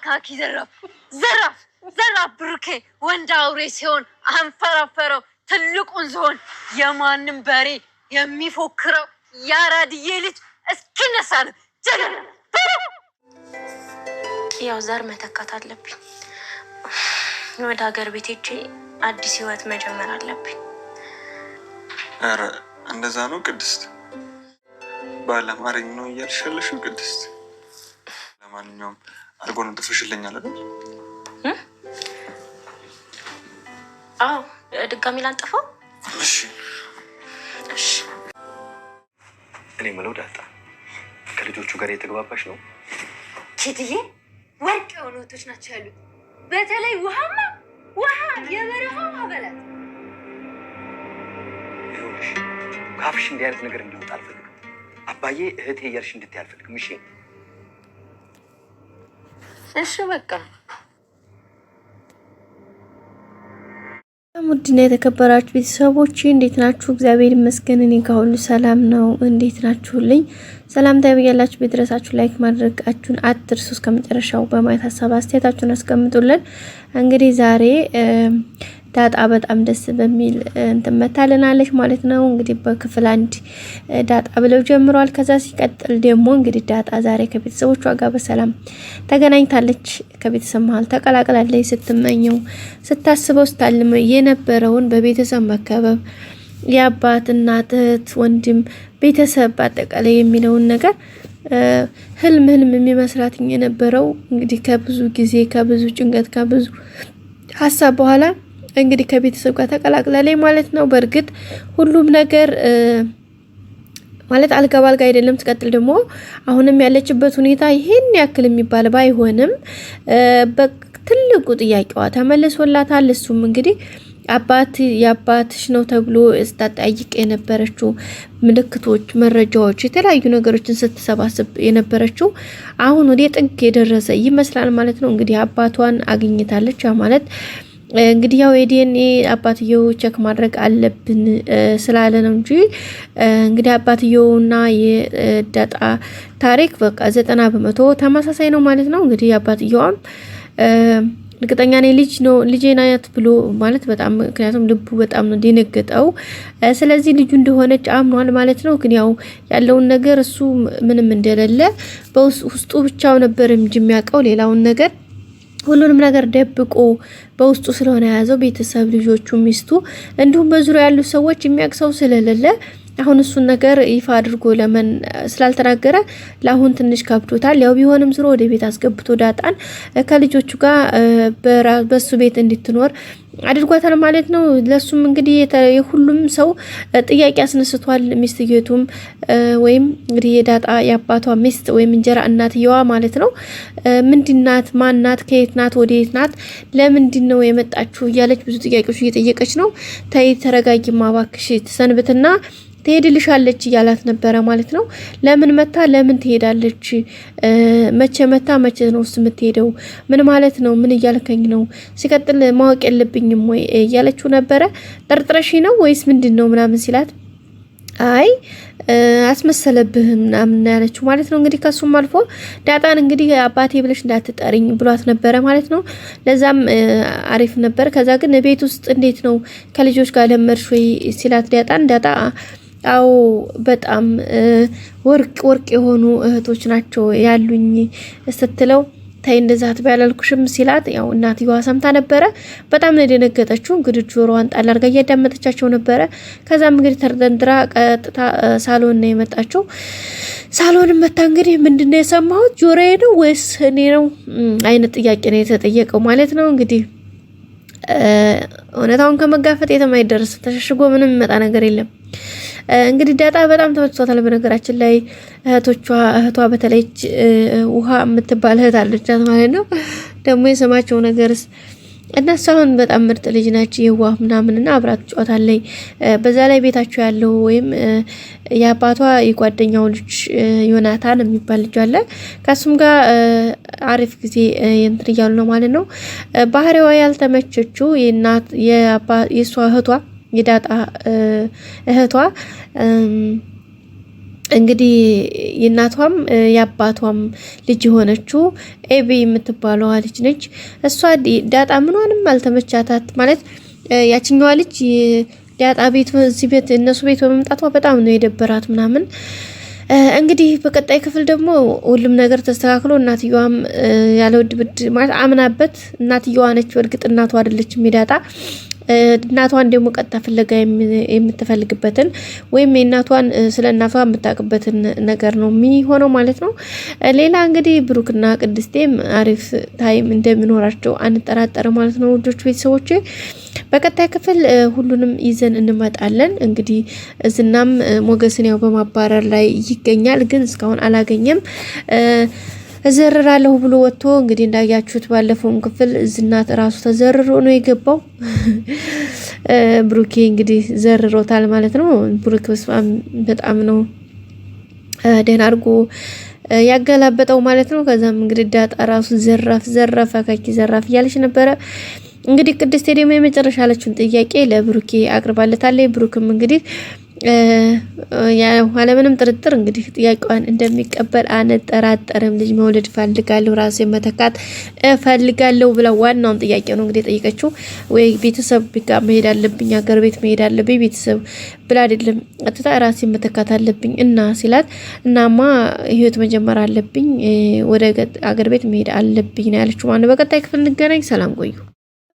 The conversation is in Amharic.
አካኪ ዘራፍ ብሩኬ ወንድ አውሬ ሲሆን አንፈራፈረው ትልቁን ዝሆን የማንም በሬ የሚፎክረው ያራድዬ ልጅ እስኪነሳ ነው። ያው ዘር መተካት አለብኝ። ወደ ሀገር ቤት ሄጄ አዲስ ህይወት መጀመር አለብኝ። ኧረ እንደዛ ነው ቅድስት? ባለማረኝ ነው እያልሻለሽው ቅድስት? ለማንኛውም አድርጎ ነው ጥፍሽልኛል አይደል? አዎ ድጋሚ ላንጥፈው? እሺ። እኔ የምለው ዳጣ ከልጆቹ ጋር የተግባባሽ ነው? ኪትዬ ወርቅ የሆኑ እህቶች ናቸው ያሉት። በተለይ ውሃ የበረሃ ውሃ በላት። ይኸውልሽ ካፍሽ እንዲህ አይነት ነገር እንዲወጣ አልፈልግም። አባዬ እህቴ እያልሽ እንድትይ አልፈልግም። እሺ በቃ ውድና የተከበራችሁ ቤተሰቦች እንዴት ናችሁ? እግዚአብሔር ይመስገን እኔ ጋር ሁሉ ሰላም ነው። እንዴት ናችሁልኝ? ሰላምታ ይብያላችሁ። ቤተረሳችሁ ላይክ ማድረጋችሁን አትርሱ። እስከመጨረሻው በማየት ሀሳብ አስተያየታችሁን አስቀምጡልን። እንግዲህ ዛሬ ዳጣ በጣም ደስ በሚል እንትን መታለናለች ማለት ነው። እንግዲህ በክፍል 1 ዳጣ ብለው ጀምሯል። ከዛ ሲቀጥል ደግሞ እንግዲህ ዳጣ ዛሬ ከቤተሰቦቿ ጋር በሰላም ተገናኝታለች። ከቤተሰብ መሀል ተቀላቅላለች። ስትመኘው ስታስበው ስታልመው የነበረውን በቤተሰብ መከበብ የአባት እናት እህት ወንድም ቤተሰብ በአጠቃላይ የሚለውን ነገር ህልም የሚመስላት የነበረው እንግዲህ ከብዙ ጊዜ ከብዙ ጭንቀት ከብዙ ሀሳብ በኋላ እንግዲህ ከቤተሰብ ጋር ተቀላቅላለች ማለት ነው። በእርግጥ ሁሉም ነገር ማለት አልጋ ባልጋ አይደለም። ተቀጥል ደግሞ አሁንም ያለችበት ሁኔታ ይሄን ያክል የሚባል ባይሆንም በትልቁ ጥያቄዋ ተመልሶላታል። እሱም እንግዲህ የአባትሽ ነው ተብሎ ስታጠያይቅ የነበረችው ምልክቶች፣ መረጃዎች፣ የተለያዩ ነገሮችን ስትሰባስብ የነበረችው አሁን ወደ ጥግ የደረሰ ይመስላል ማለት ነው። እንግዲህ አባቷን አግኝታለች። ያ ማለት እንግዲህ ያው የዲኤንኤ አባትየው ቸክ ማድረግ አለብን ስላለ ነው እንጂ እንግዲህ አባትየውና የዳጣ ታሪክ በቃ 90% ተመሳሳይ ነው ማለት ነው። እንግዲህ አባትየውም እርግጠኛ ነኝ ልጄ ናት ብሎ ማለት በጣም ምክንያቱም ልቡ በጣም ነው ደነገጠው። ስለዚህ ልጁ እንደሆነች አምኗል ማለት ነው። ግን ያው ያለውን ነገር እሱ ምንም እንደሌለ በውስጡ ብቻው ነበር እንጂ የሚያውቀው ሌላውን ነገር ሁሉንም ነገር ደብቆ በውስጡ ስለሆነ የያዘው ቤተሰብ፣ ልጆቹ፣ ሚስቱ እንዲሁም በዙሪያ ያሉ ሰዎች የሚያቅሰው ስለሌለ አሁን እሱን ነገር ይፋ አድርጎ ለምን ስላልተናገረ ለአሁን ትንሽ ከብዶታል። ያው ቢሆንም ዝሮ ወደ ቤት አስገብቶ ዳጣን ከልጆቹ ጋር በሱ ቤት እንድትኖር አድርጓታል ማለት ነው። ለሱም እንግዲህ የሁሉም ሰው ጥያቄ አስነስቷል። ሚስትየቱም ወይም እንግዲህ የዳጣ የአባቷ ሚስት ወይም እንጀራ እናትየዋ ማለት ነው ምንድናት? ማናት? ከየት ናት? ወዴት ናት? ለምንድን ነው የመጣችው? እያለች ብዙ ጥያቄዎች እየጠየቀች ነው። ተይ ተረጋጊማ እባክሽ ትሰንብትና ትሄድልሻለች እያላት ነበረ ማለት ነው። ለምን መታ ለምን ትሄዳለች? መቼ መታ መቼ ነው የምትሄደው? ምን ማለት ነው? ምን እያልከኝ ነው? ሲቀጥል ማወቅ የለብኝም ወይ እያለችው ነበረ። ጠርጥረሽ ነው ወይስ ምንድነው ምናምን ሲላት አይ አስመሰለብህ ምናምን ያለችው ማለት ነው። እንግዲህ ከሱም አልፎ ዳጣን እንግዲህ አባቴ ብለሽ እንዳትጠሪኝ ብሏት ነበረ ማለት ነው። ለዛም አሪፍ ነበር። ከዛ ግን ቤት ውስጥ እንዴት ነው ከልጆች ጋር ለመድሽ ወይ ሲላት ዳጣ አዎ በጣም ወርቅ የሆኑ እህቶች ናቸው ያሉኝ ስትለው ታይ እንደዛ አትበያላልኩሽም ሲላት ያው እናትየዋ ሰምታ ነበረ። በጣም ነው የደነገጠችው። እንግዲህ ጆሮዋን ጣል አድርጋ እያዳመጠቻቸው ነበረ። ከዛም እንግዲህ ተርደንድራ ቀጥታ ሳሎን ነው የመጣችው። ሳሎን መታ እንግዲህ ምንድነው የሰማሁት ጆሮዬ ነው ወይስ እኔ ነው አይነት ጥያቄ ነው የተጠየቀው ማለት ነው። እንግዲህ እውነታውን ከመጋፈጥ የተማይደርስ ተሸሽጎ ምንም የሚመጣ ነገር የለም። እንግዲህ ዳጣ በጣም ተመችቷታል። በነገራችን ላይ እህቷ በተለይ ውሃ የምትባል እህት አለቻት ማለት ነው። ደግሞ የሰማቸው ነገርስ እነሱ አሁን በጣም ምርጥ ልጅ ናቸው። የዋህ ምናምንና አብራት ጫወታለይ። በዛ ላይ ቤታቸው ያለው ወይም የአባቷ የጓደኛው ልጅ ዮናታን የሚባል ልጅ አለ። ከሱም ጋር አሪፍ ጊዜ እንትን እያሉ ነው ማለት ነው። ባህሪዋ ያልተመቸችው የእሷ እህቷ የዳጣ እህቷ እንግዲህ የእናቷም የአባቷም ልጅ የሆነችው ኤቢ የምትባለዋ ልጅ ነች። እሷ ዳጣ ምኗንም አልተመቻታት ማለት ያችኛዋ ልጅ ዳጣ ቤት እዚህ ቤት እነሱ ቤት በመምጣቷ በጣም ነው የደበራት ምናምን። እንግዲህ በቀጣይ ክፍል ደግሞ ሁሉም ነገር ተስተካክሎ እናትየዋም ያለ ውድ ማለት አምናበት እናትየዋ ነች። በእርግጥ እናቷ አይደለችም ዳጣ እናቷን ደግሞ ቀጥታ ፍለጋ የምትፈልግበትን ወይም የእናቷን ስለ እናቷ የምታውቅበትን ነገር ነው የሚሆነው ማለት ነው። ሌላ እንግዲህ ብሩክና ቅድስቴም አሪፍ ታይም እንደሚኖራቸው አንጠራጠር ማለት ነው። ውዶች ቤተሰቦች በቀጣይ ክፍል ሁሉንም ይዘን እንመጣለን። እንግዲህ ዝናም ሞገስን ያው በማባረር ላይ ይገኛል፣ ግን እስካሁን አላገኘም። እዘርራለሁ ብሎ ወጥቶ እንግዲህ እንዳያችሁት ባለፈውም ክፍል ዝናት ራሱ ተዘርሮ ነው የገባው። ብሩኬ እንግዲህ ዘርሮታል ማለት ነው። ብሩክ በጣም ነው ደህና አድርጎ ያገላበጠው ማለት ነው። ከዛም እንግዲህ ዳጣ ራሱ ዘረፈ ከኪ ዘራፍ እያለች ነበረ። እንግዲህ ቅድስቴ ደግሞ የመጨረሻ ያለችውን ጥያቄ ለብሩኬ አቅርባለታለች። ብሩክም እንግዲህ ያለምንም ጥርጥር እንግዲህ ጥያቄዋን እንደሚቀበል አንጠራጠርም። ልጅ መውለድ ፈልጋለሁ፣ ራሴን መተካት ፈልጋለሁ ብላ ዋናውን ጥያቄ ነው እንግዲህ ጠይቀችው። ወይ ቤተሰብ ጋር መሄድ አለብኝ፣ ሀገር ቤት መሄድ አለብኝ ቤተሰብ ብላ አይደለም ቀጥታ ራሴን መተካት አለብኝ እና ሲላት እናማ ህይወት መጀመር አለብኝ፣ ወደ ሀገር ቤት መሄድ አለብኝ ነው ያለችው። ማነው በቀጣይ ክፍል እንገናኝ። ሰላም ቆዩ።